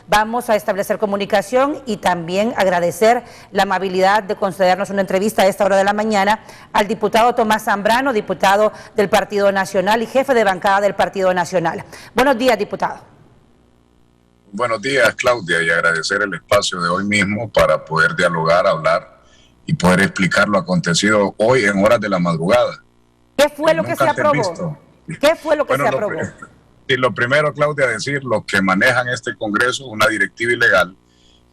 Vamos a establecer comunicación y también agradecer la amabilidad de concedernos una entrevista a esta hora de la mañana al diputado Tomás Zambrano, diputado del Partido Nacional y jefe de bancada del Partido Nacional. Buenos días, diputado. Buenos días, Claudia, y agradecer el espacio de hoy mismo para poder dialogar, hablar y poder explicar lo acontecido hoy en horas de la madrugada. ¿Qué fue lo que se aprobó? ¿Qué fue lo que se aprobó? Y lo primero, Claudia, decir, los que manejan este Congreso, una directiva ilegal,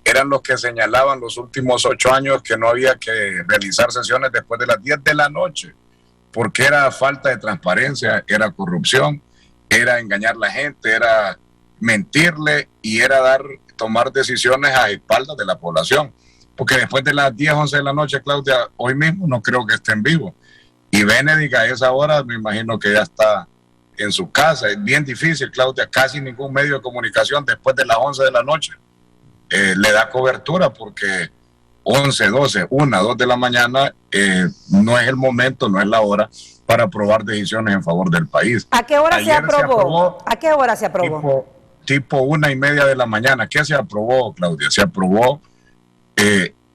eran los que señalaban los últimos 8 años que no había que realizar sesiones después de las 10 de la noche, porque era falta de transparencia, era corrupción, era engañar a la gente, era mentirle y era tomar decisiones a espaldas de la población. Porque después de las 10, 11 de la noche, Claudia, hoy mismo no creo que estén vivos. Y Benedict a esa hora me imagino que ya está en su casa. Es bien difícil, Claudia, casi ningún medio de comunicación después de las 11 de la noche le da cobertura, porque 11, 12, 1, 2 de la mañana no es el momento, no es la hora para aprobar decisiones en favor del país. ¿A qué hora se aprobó? ¿A qué hora se aprobó? Tipo 1:30 de la mañana. ¿Qué se aprobó, Claudia? Se aprobó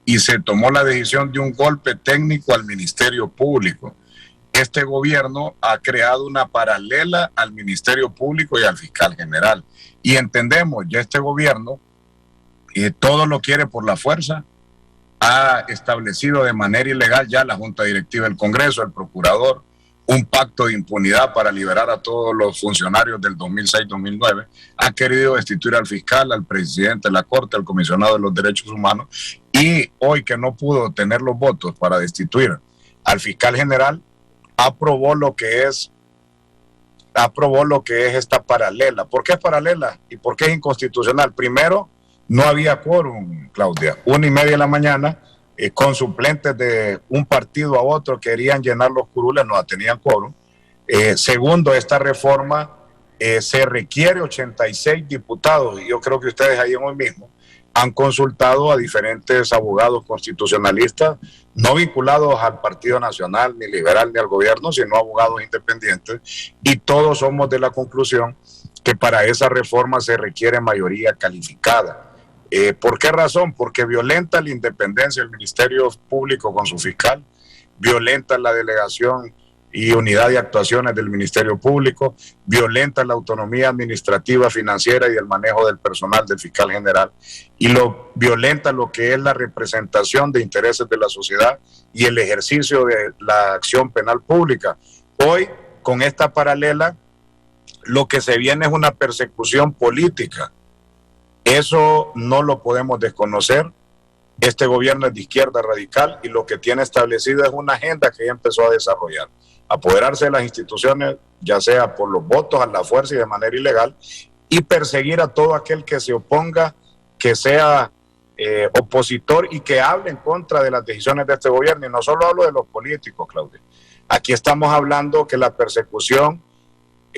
y se tomó la decisión de un golpe técnico al Ministerio Público. Este gobierno ha creado una paralela al Ministerio Público y al Fiscal General. Y entendemos, ya este gobierno todo lo quiere por la fuerza. Ha establecido de manera ilegal ya la Junta Directiva del Congreso, el Procurador, un pacto de impunidad para liberar a todos los funcionarios del 2006-2009. Ha querido destituir al fiscal, al presidente de la Corte, al comisionado de los derechos humanos. Y hoy, que no pudo tener los votos para destituir al fiscal general, aprobó lo que es esta paralela. ¿Por qué es paralela y por qué es inconstitucional? Primero, no había quórum, Claudia. 1:30 de la mañana, con suplentes de un partido a otro querían llenar los curules, no tenían quórum. Segundo, esta reforma se requiere 86 diputados, y yo creo que ustedes ahí hoy mismo han consultado a diferentes abogados constitucionalistas, no vinculados al Partido Nacional, ni liberal, ni al gobierno, sino abogados independientes, y todos somos de la conclusión que para esa reforma se requiere mayoría calificada. ¿Por qué razón? Porque violenta la independencia del Ministerio Público con su fiscal, violenta la delegación y unidad de actuaciones del Ministerio Público, violenta la autonomía administrativa, financiera y el manejo del personal del fiscal general, y violenta lo que es la representación de intereses de la sociedad y el ejercicio de la acción penal pública. Hoy, con esta paralela, lo que se viene es una persecución política. Eso no lo podemos desconocer. Este gobierno es de izquierda radical y lo que tiene establecido es una agenda que ya empezó a desarrollar. Apoderarse de las instituciones, ya sea por los votos, a la fuerza y de manera ilegal, y perseguir a todo aquel que se oponga, que sea opositor y que hable en contra de las decisiones de este gobierno. Y no solo hablo de los políticos, Claudia. Aquí estamos hablando que la persecución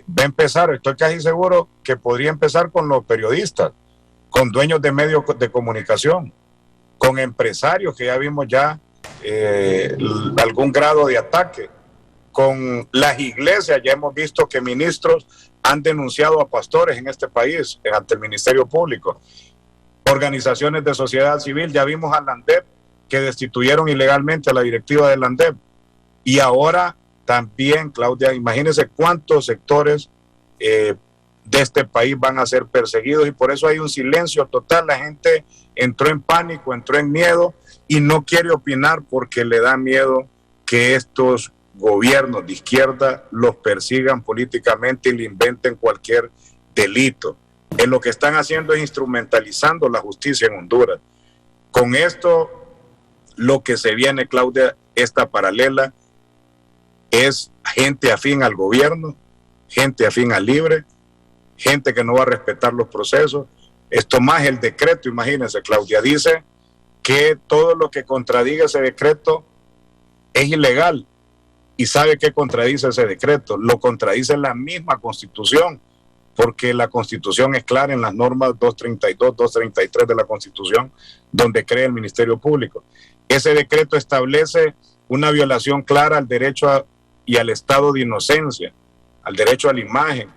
va a empezar, estoy casi seguro que podría empezar con los periodistas, con dueños de medios de comunicación, con empresarios que ya vimos ya algún grado de ataque, con las iglesias. Ya hemos visto que ministros han denunciado a pastores en este país ante el Ministerio Público, organizaciones de sociedad civil. Ya vimos a Landep, que destituyeron ilegalmente a la directiva de Landep, y ahora también, Claudia, imagínense cuántos sectores de este país van a ser perseguidos, y por eso hay un silencio total. La gente entró en pánico, entró en miedo y no quiere opinar porque le da miedo que estos gobiernos de izquierda los persigan políticamente y le inventen cualquier delito. Lo que están haciendo es instrumentalizando la justicia en Honduras. Con esto, lo que se viene, Claudia, esta paralela, es gente afín al gobierno, gente afín al libre, gente que no va a respetar los procesos. Esto más el decreto, imagínense, Claudia, dice que todo lo que contradiga ese decreto es ilegal. ¿Y sabe qué contradice ese decreto? Lo contradice la misma Constitución, porque la Constitución es clara en las normas 232, 233 de la Constitución, donde crea el Ministerio Público. Ese decreto establece una violación clara al derecho y al estado de inocencia, al derecho a la imagen,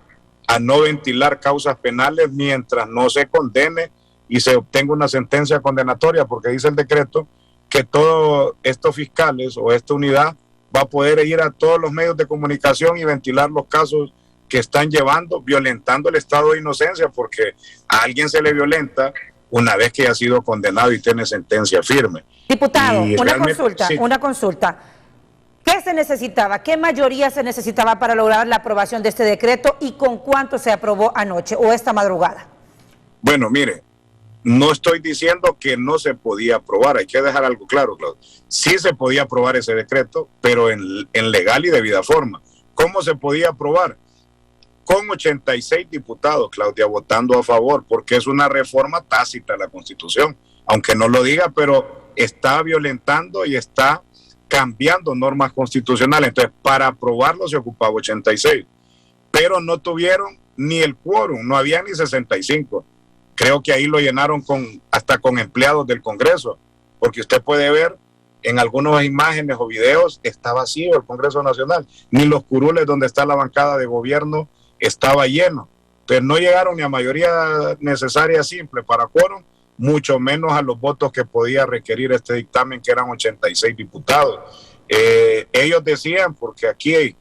a no ventilar causas penales mientras no se condene y se obtenga una sentencia condenatoria, porque dice el decreto que todos estos fiscales o esta unidad va a poder ir a todos los medios de comunicación y ventilar los casos que están llevando, violentando el estado de inocencia, porque a alguien se le violenta una vez que ha sido condenado y tiene sentencia firme. Diputado, Y una consulta. ¿Qué se necesitaba? ¿Qué mayoría se necesitaba para lograr la aprobación de este decreto y con cuánto se aprobó anoche o esta madrugada? Bueno, mire, no estoy diciendo que no se podía aprobar, hay que dejar algo claro, Claudio. Sí se podía aprobar ese decreto, pero en legal y debida forma. ¿Cómo se podía aprobar? Con 86 diputados, Claudia, votando a favor, porque es una reforma tácita a la Constitución, aunque no lo diga, pero está violentando y está cambiando normas constitucionales. Entonces, para aprobarlo se ocupaba 86, pero no tuvieron ni el quórum, no había ni 65. Creo que ahí lo llenaron hasta con empleados del Congreso, porque usted puede ver en algunas imágenes o videos, está vacío el Congreso Nacional, ni los curules donde está la bancada de gobierno estaba lleno. Entonces no llegaron ni a mayoría necesaria simple para quórum, mucho menos a los votos que podía requerir este dictamen, que eran 86 diputados. Ellos decían, porque aquí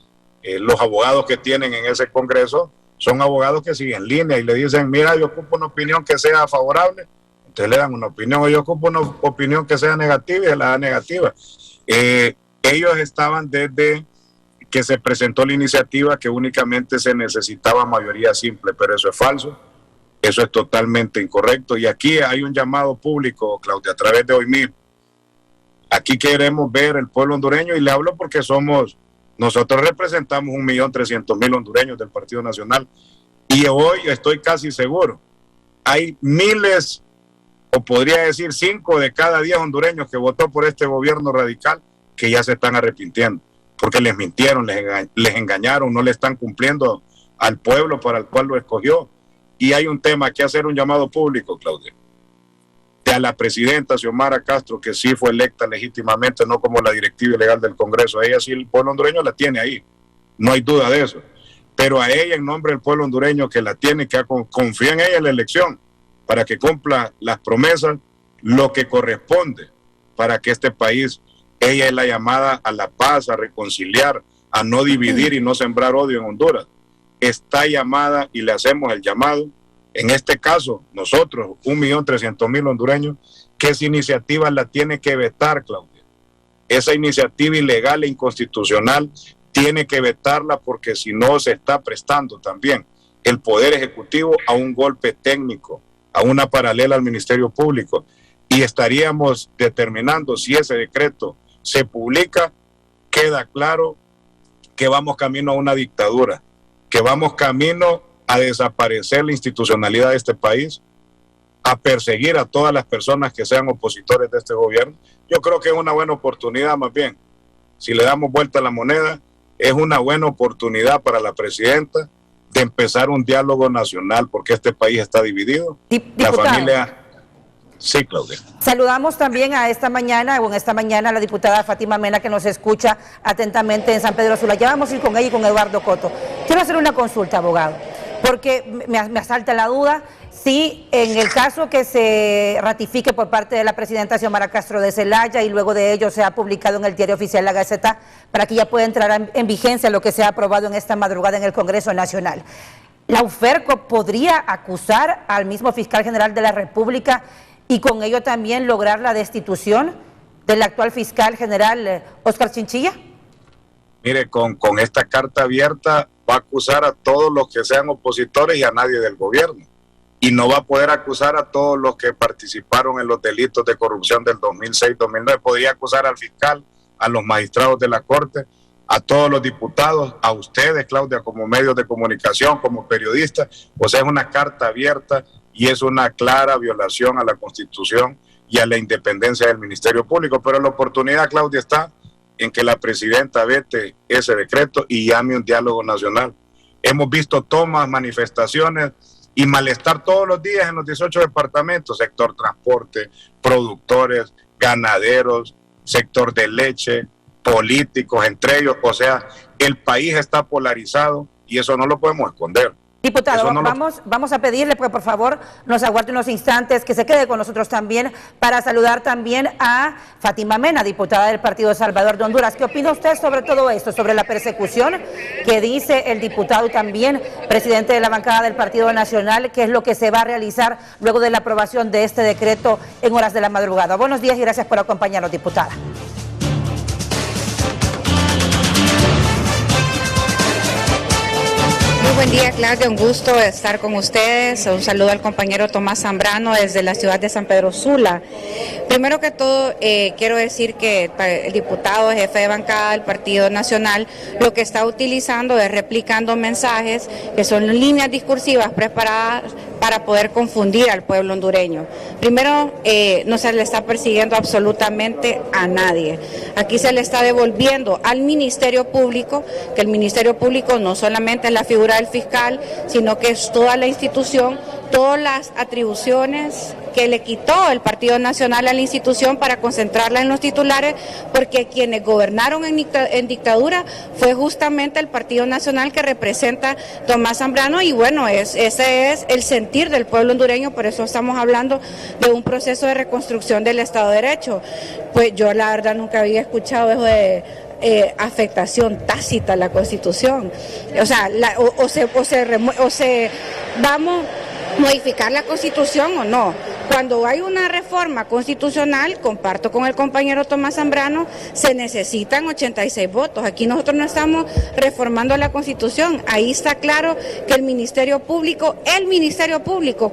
los abogados que tienen en ese Congreso son abogados que siguen línea y le dicen, mira, yo ocupo una opinión que sea favorable, entonces le dan una opinión, o yo ocupo una opinión que sea negativa y se la da negativa. Ellos estaban desde que se presentó la iniciativa que únicamente se necesitaba mayoría simple, pero eso es falso, eso es totalmente incorrecto. Y aquí hay un llamado público, Claudia, a través de hoy mismo. Aquí queremos ver el pueblo hondureño, y le hablo porque nosotros representamos 1.300.000 hondureños del Partido Nacional, y hoy estoy casi seguro, hay miles, o podría decir 5 de cada 10 hondureños que votó por este gobierno radical, que ya se están arrepintiendo, porque les mintieron, les engañaron, no le están cumpliendo al pueblo para el cual lo escogió. Y hay un tema que hacer un llamado público, Claudia, a la presidenta Xiomara Castro, que sí fue electa legítimamente, no como la directiva ilegal del Congreso. Ella sí, el pueblo hondureño la tiene ahí, no hay duda de eso, pero a ella, en nombre del pueblo hondureño que la tiene, que confía en ella en la elección, para que cumpla las promesas, lo que corresponde para que este país, ella es la llamada a la paz, a reconciliar, a no dividir y no sembrar odio en Honduras. Está llamada, y le hacemos el llamado, en este caso, nosotros, 1.300.000 hondureños, que esa iniciativa la tiene que vetar, Claudia. Esa iniciativa ilegal e inconstitucional tiene que vetarla, porque si no se está prestando también el Poder Ejecutivo a un golpe técnico, a una paralela al Ministerio Público, y estaríamos determinando, si ese decreto se publica, queda claro que vamos camino a una dictadura, que vamos camino a desaparecer la institucionalidad de este país, a perseguir a todas las personas que sean opositores de este gobierno. Yo creo que es una buena oportunidad, más bien, si le damos vuelta a la moneda, es una buena oportunidad para la presidenta de empezar un diálogo nacional, porque este país está dividido. La familia... Sí, Claudia. Saludamos también en esta mañana a la diputada Fátima Mena, que nos escucha atentamente en San Pedro Sula. Ya vamos a ir con ella y con Eduardo Coto. Quiero hacer una consulta, abogado, porque me asalta la duda si en el caso que se ratifique por parte de la presidenta Xiomara Castro de Zelaya y luego de ello sea publicado en el Diario Oficial La Gaceta, para que ya pueda entrar en vigencia lo que se ha aprobado en esta madrugada en el Congreso Nacional, ¿la UFERCO podría acusar al mismo fiscal general de la República y con ello también lograr la destitución del actual fiscal general Óscar Chinchilla? Mire, con esta carta abierta va a acusar a todos los que sean opositores y a nadie del gobierno. Y no va a poder acusar a todos los que participaron en los delitos de corrupción del 2006-2009. Podría acusar al fiscal, a los magistrados de la Corte, a todos los diputados, a ustedes, Claudia, como medios de comunicación, como periodistas. O sea, es una carta abierta y es una clara violación a la Constitución y a la independencia del Ministerio Público. Pero la oportunidad, Claudia, está en que la presidenta vete ese decreto y llame un diálogo nacional. Hemos visto tomas, manifestaciones y malestar todos los días en los 18 departamentos, sector transporte, productores, ganaderos, sector de leche, políticos, entre ellos. O sea, el país está polarizado y eso no lo podemos esconder. Diputado, No vamos a pedirle, pues, por favor, nos aguarde unos instantes, que se quede con nosotros también para saludar también a Fátima Mena, diputada del Partido Salvador de Honduras. ¿Qué opina usted sobre todo esto, sobre la persecución que dice el diputado y también presidente de la bancada del Partido Nacional, que es lo que se va a realizar luego de la aprobación de este decreto en horas de la madrugada? Buenos días y gracias por acompañarnos, diputada. Muy buen día, Claudia, un gusto estar con ustedes. Un saludo al compañero Tomás Zambrano desde la ciudad de San Pedro Sula. Primero que todo, quiero decir que el diputado, jefe de bancada del Partido Nacional, lo que está utilizando es replicando mensajes que son líneas discursivas preparadas para poder confundir al pueblo hondureño. Primero, no se le está persiguiendo absolutamente a nadie. Aquí se le está devolviendo al Ministerio Público, que el Ministerio Público no solamente es la figura del fiscal, sino que es toda la institución, todas las atribuciones que le quitó el Partido Nacional a la institución para concentrarla en los titulares, porque quienes gobernaron en dictadura fue justamente el Partido Nacional que representa Tomás Zambrano, y bueno, ese es el sentir del pueblo hondureño. Por eso estamos hablando de un proceso de reconstrucción del Estado de Derecho. Pues yo la verdad nunca había escuchado eso de afectación tácita a la Constitución. O sea, vamos a modificar la Constitución o no. Cuando hay una reforma constitucional, comparto con el compañero Tomás Zambrano, se necesitan 86 votos. Aquí nosotros no estamos reformando la Constitución. Ahí está claro que el Ministerio Público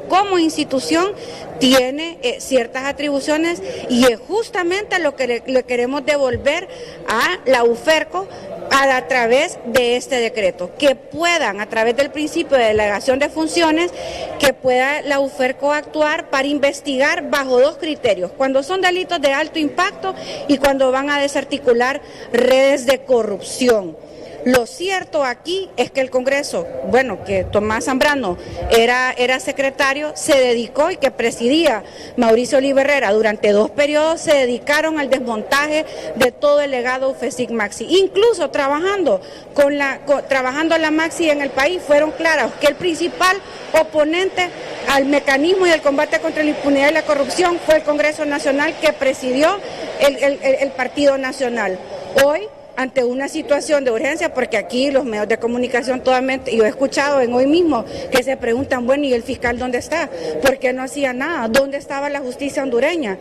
como institución tiene ciertas atribuciones, y es justamente lo que le queremos devolver a la UFERCO a través de este decreto, que puedan, a través del principio de delegación de funciones, que pueda la UFERCO actuar para investigar bajo dos criterios: cuando son delitos de alto impacto y cuando van a desarticular redes de corrupción. Lo cierto aquí es que el Congreso, bueno, que Tomás Zambrano era secretario, se dedicó, y que presidía Mauricio Oliverrera durante 2 periodos, se dedicaron al desmontaje de todo el legado UFESIC Maxi. Incluso trabajando la Maxi en el país, fueron claros que el principal oponente al mecanismo y al combate contra la impunidad y la corrupción fue el Congreso Nacional, que presidió el Partido Nacional. Hoy, ante una situación de urgencia, porque aquí los medios de comunicación totalmente, yo he escuchado en hoy mismo que se preguntan, bueno, ¿y el fiscal dónde está? ¿Por qué no hacía nada? ¿Dónde estaba la justicia hondureña?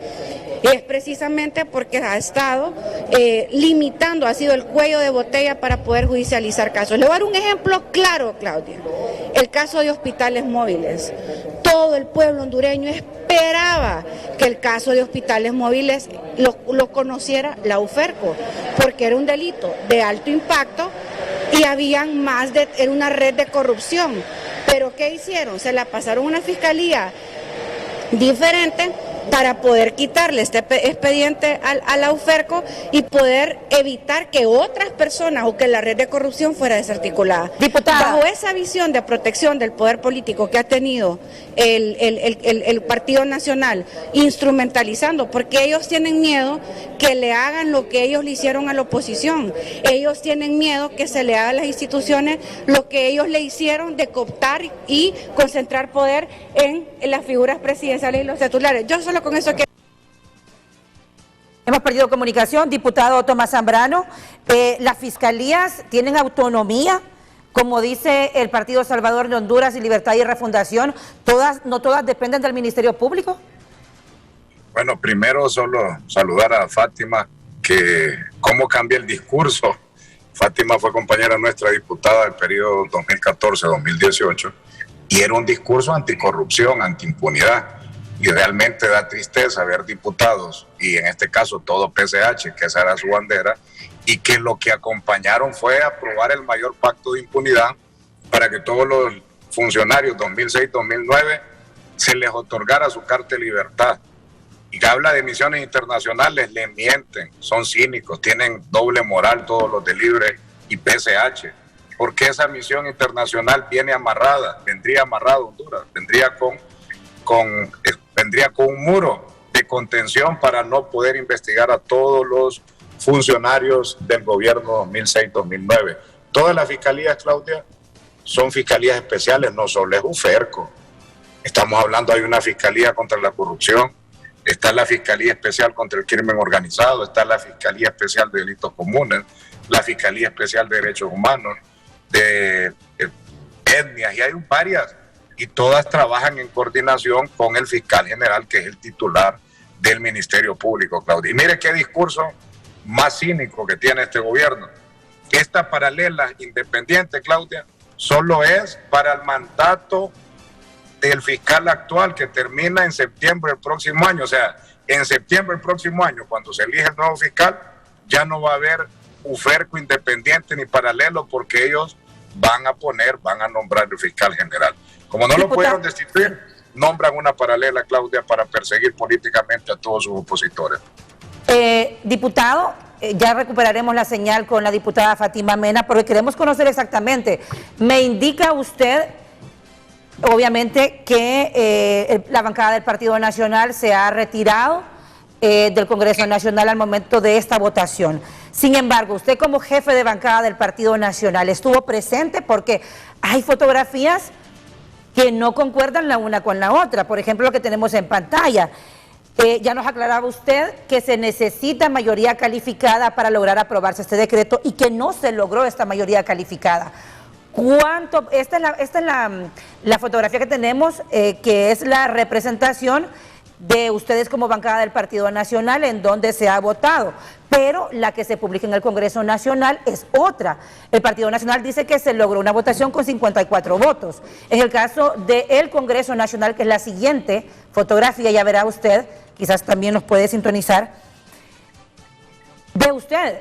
Y es precisamente porque ha estado limitando, ha sido el cuello de botella para poder judicializar casos. Le voy a dar un ejemplo claro, Claudia: el caso de hospitales móviles. Todo el pueblo hondureño esperaba que el caso de hospitales móviles lo conociera la UFERCO, porque era un delito de alto impacto y habían era una red de corrupción. Pero ¿qué hicieron? Se la pasaron a una fiscalía diferente para poder quitarle este expediente a la UFERCO y poder evitar que otras personas o que la red de corrupción fuera desarticulada. Diputada, bajo esa visión de protección del poder político que ha tenido el Partido Nacional, instrumentalizando, porque ellos tienen miedo que le hagan lo que ellos le hicieron a la oposición. Ellos tienen miedo que se le haga a las instituciones lo que ellos le hicieron, de cooptar y concentrar poder en las figuras presidenciales y los titulares. Yo solo con eso que... Hemos perdido comunicación. Diputado Tomás Zambrano, ¿las fiscalías tienen autonomía? Como dice el Partido Salvador de Honduras y Libertad y Refundación, no todas dependen del Ministerio Público. Bueno, primero solo saludar a Fátima, que cómo cambia el discurso. Fátima fue compañera nuestra diputada del periodo 2014-2018 y era un discurso anticorrupción, antiimpunidad. Y realmente da tristeza ver diputados, y en este caso todo PSH, que esa era su bandera, y que lo que acompañaron fue aprobar el mayor pacto de impunidad para que todos los funcionarios 2006-2009 se les otorgara su carta de libertad. Y que habla de misiones internacionales, le mienten, son cínicos, tienen doble moral todos los de Libre y PSH, porque esa misión internacional vendría amarrada Honduras, vendría con un muro de contención para no poder investigar a todos los funcionarios del gobierno 2006-2009. Todas las fiscalías, Claudia, son fiscalías especiales, no solo es UFERCO. Estamos hablando, hay una fiscalía contra la corrupción, está la Fiscalía Especial contra el Crimen Organizado, está la Fiscalía Especial de Delitos Comunes, la Fiscalía Especial de Derechos Humanos, de etnias, y hay varias, y todas trabajan en coordinación con el fiscal general, que es el titular del Ministerio Público, Claudia. Y mire qué discurso más cínico que tiene este gobierno. Esta paralela independiente, Claudia, solo es para el mandato del fiscal actual, que termina en septiembre del próximo año. O sea, en septiembre del próximo año, cuando se elige el nuevo fiscal, ya no va a haber UFERCO independiente ni paralelo, porque ellos van a nombrar el fiscal general. Como no lo pudieron destituir, nombran una paralela, Claudia, para perseguir políticamente a todos sus opositores. Diputado, ya recuperaremos la señal con la diputada Fátima Mena, porque queremos conocer exactamente. Me indica usted, obviamente, que la bancada del Partido Nacional se ha retirado del Congreso Nacional al momento de esta votación. Sin embargo, usted como jefe de bancada del Partido Nacional estuvo presente, porque hay fotografías que no concuerdan la una con la otra. Por ejemplo, lo que tenemos en pantalla. Ya nos aclaraba usted que se necesita mayoría calificada para lograr aprobarse este decreto y que no se logró esta mayoría calificada. ¿Cuánto? Esta es la fotografía que tenemos, que es la representación de ustedes como bancada del Partido Nacional, en donde se ha votado, pero la que se publica en el Congreso Nacional es otra. El Partido Nacional dice que se logró una votación con 54 votos. En el caso del Congreso Nacional, que es la siguiente fotografía, ya verá usted, quizás también nos puede sintonizar, ve usted,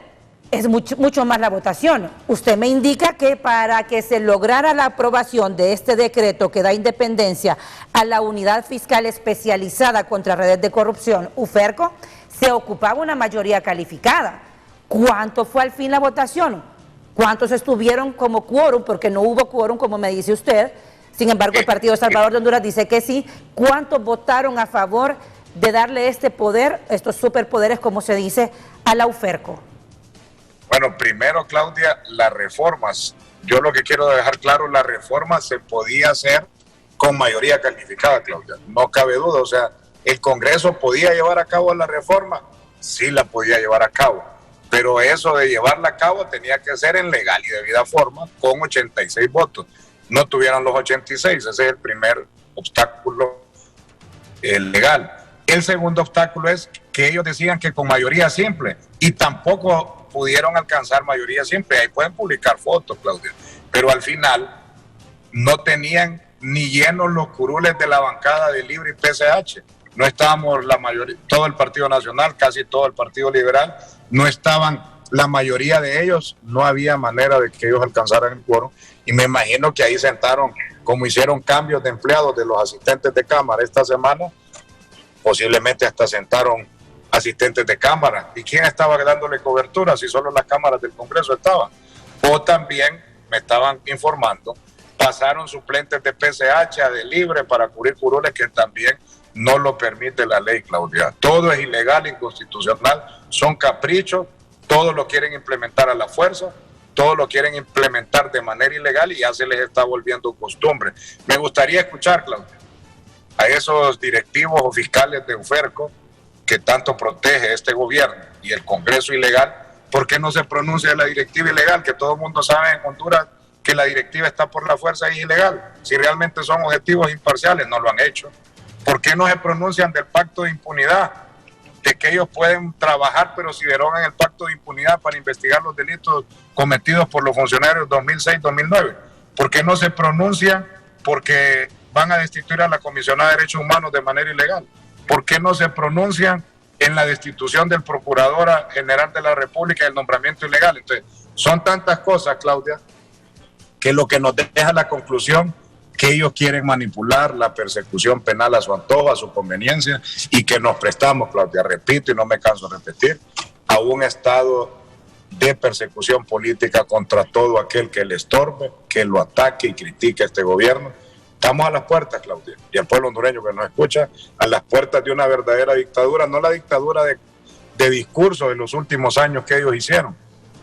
es mucho más la votación. Usted me indica que para que se lograra la aprobación de este decreto que da independencia a la Unidad Fiscal Especializada contra Redes de Corrupción, UFERCO, se ocupaba una mayoría calificada. ¿Cuánto fue al fin la votación? ¿Cuántos estuvieron como quórum? Porque no hubo quórum, como me dice usted. Sin embargo, el Partido Salvador de Honduras dice que sí. ¿Cuántos votaron a favor de darle este poder, estos superpoderes, como se dice, a la UFERCO? Bueno, primero, Claudia, las reformas. Yo lo que quiero dejar claro, la reforma se podía hacer con mayoría calificada, Claudia. No cabe duda. O sea, ¿el Congreso podía llevar a cabo la reforma? Sí la podía llevar a cabo. Pero eso de llevarla a cabo tenía que ser en legal y debida forma, con 86 votos. No tuvieron los 86, ese es el primer obstáculo legal. El segundo obstáculo es que ellos decían que con mayoría simple, y tampoco pudieron alcanzar mayoría simple. Ahí pueden publicar fotos, Claudia, pero al final no tenían ni llenos los curules de la bancada de Libre y PCH. No estábamos la mayoría, todo el Partido Nacional, casi todo el Partido Liberal, no estaban la mayoría de ellos, no había manera de que ellos alcanzaran el quórum, y me imagino que ahí sentaron, como hicieron cambios de empleados de los asistentes de Cámara esta semana, posiblemente hasta sentaron asistentes de Cámara. ¿Y quién estaba dándole cobertura si solo las cámaras del Congreso estaban? O también, me estaban informando, pasaron suplentes de PCH a de Libre para cubrir curules, que también no lo permite la ley, Claudia. Todo es ilegal, inconstitucional, son caprichos, todo lo quieren implementar a la fuerza, todo lo quieren implementar de manera ilegal, y ya se les está volviendo costumbre. Me gustaría escuchar, Claudia, a esos directivos o fiscales de UFERCO que tanto protege este gobierno y el Congreso ilegal. ¿Por qué no se pronuncia la directiva ilegal? Que todo el mundo sabe en Honduras que la directiva está por la fuerza y es ilegal. Si realmente son objetivos imparciales, no lo han hecho. ¿Por qué no se pronuncian del pacto de impunidad? De que ellos pueden trabajar, pero si derogan el pacto de impunidad para investigar los delitos cometidos por los funcionarios 2006-2009. ¿Por qué no se pronuncian porque van a destituir a la comisionada de Derechos Humanos de manera ilegal? ¿Por qué no se pronuncian en la destitución del Procuradora General de la República y el nombramiento ilegal? Entonces, son tantas cosas, Claudia, que lo que nos deja la conclusión que ellos quieren manipular la persecución penal a su antojo, a su conveniencia, y que nos prestamos, Claudia, repito y no me canso de repetir, a un estado de persecución política contra todo aquel que le estorbe, que lo ataque y critique a este gobierno. Estamos a las puertas, Claudia, y el pueblo hondureño que nos escucha, a las puertas de una verdadera dictadura, no la dictadura de discurso de los últimos años que ellos hicieron.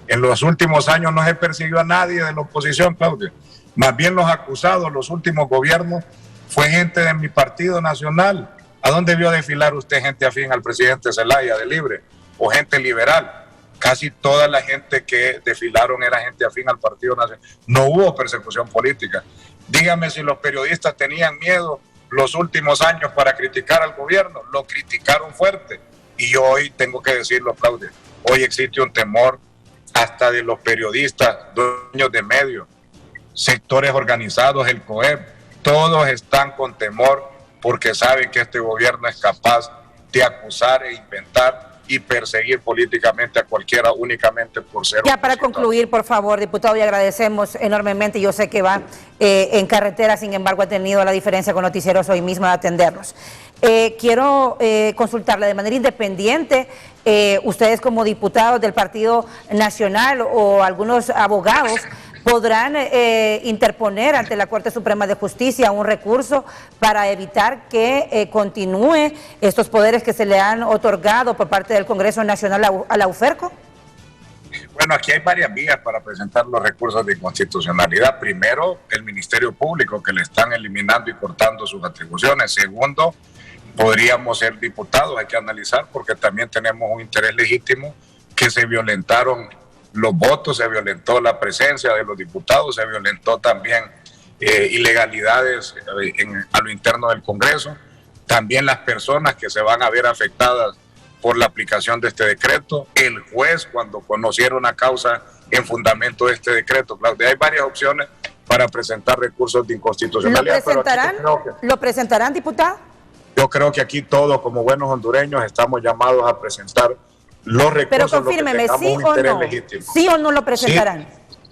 En los últimos años no se persiguió a nadie de la oposición, Claudia. Más bien los acusados, los últimos gobiernos, fue gente de mi partido nacional. ¿A dónde vio desfilar usted gente afín al presidente Zelaya de Libre o gente liberal? Casi toda la gente que desfilaron era gente afín al Partido Nacional. No hubo persecución política. Dígame si los periodistas tenían miedo los últimos años para criticar al gobierno. Lo criticaron fuerte. Y yo hoy tengo que decirlo, Claudia, hoy existe un temor hasta de los periodistas, dueños de medios, sectores organizados, el COEP, todos están con temor porque saben que este gobierno es capaz de acusar e inventar y perseguir políticamente a cualquiera únicamente por ser ya para concluir, por favor, diputado, y agradecemos enormemente, yo sé que va en carretera, sin embargo ha tenido la diferencia con noticieros hoy mismo de atendernos. Quiero consultarle de manera independiente, ustedes como diputados del Partido Nacional o algunos abogados podrán interponer ante la Corte Suprema de Justicia un recurso para evitar que continúe estos poderes que se le han otorgado por parte del Congreso Nacional a la UFERCO. Bueno, aquí hay varias vías para presentar los recursos de inconstitucionalidad. Primero, el Ministerio Público, que le están eliminando y cortando sus atribuciones. Segundo, podríamos ser diputados, hay que analizar, porque también tenemos un interés legítimo que se violentaron los votos, se violentó la presencia de los diputados, se violentó también ilegalidades a lo interno del Congreso. También las personas que se van a ver afectadas por la aplicación de este decreto, el juez cuando conocieron una causa en fundamento de este decreto. Claudia, hay varias opciones para presentar recursos de inconstitucionalidad. ¿Lo presentarán, diputado? Yo creo que aquí todos, como buenos hondureños, estamos llamados a presentar los recursos. Pero confírmeme, ¿sí o no? ¿Sí o no lo presentarán?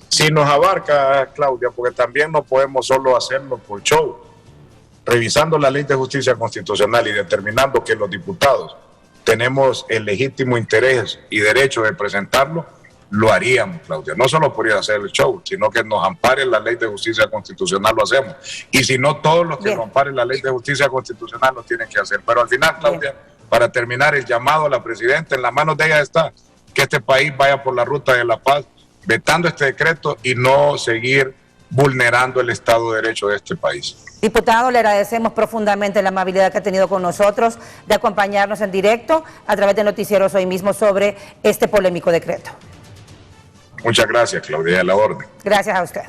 Sí nos abarca, Claudia, porque también no podemos solo hacerlo por show. Revisando la Ley de Justicia Constitucional y determinando que los diputados tenemos el legítimo interés y derecho de presentarlo, lo haríamos, Claudia. No solo podría hacer el show, sino que nos ampare la Ley de Justicia Constitucional, lo hacemos. Y si no, todos los que nos amparen la Ley de Justicia Constitucional lo tienen que hacer. Pero al final, Claudia, para terminar, el llamado a la presidenta, en las manos de ella está que este país vaya por la ruta de la paz, vetando este decreto y no seguir vulnerando el Estado de Derecho de este país. Diputado, le agradecemos profundamente la amabilidad que ha tenido con nosotros de acompañarnos en directo a través de Noticieros Hoy mismo sobre este polémico decreto. Muchas gracias, Claudia, a la orden. Gracias a usted.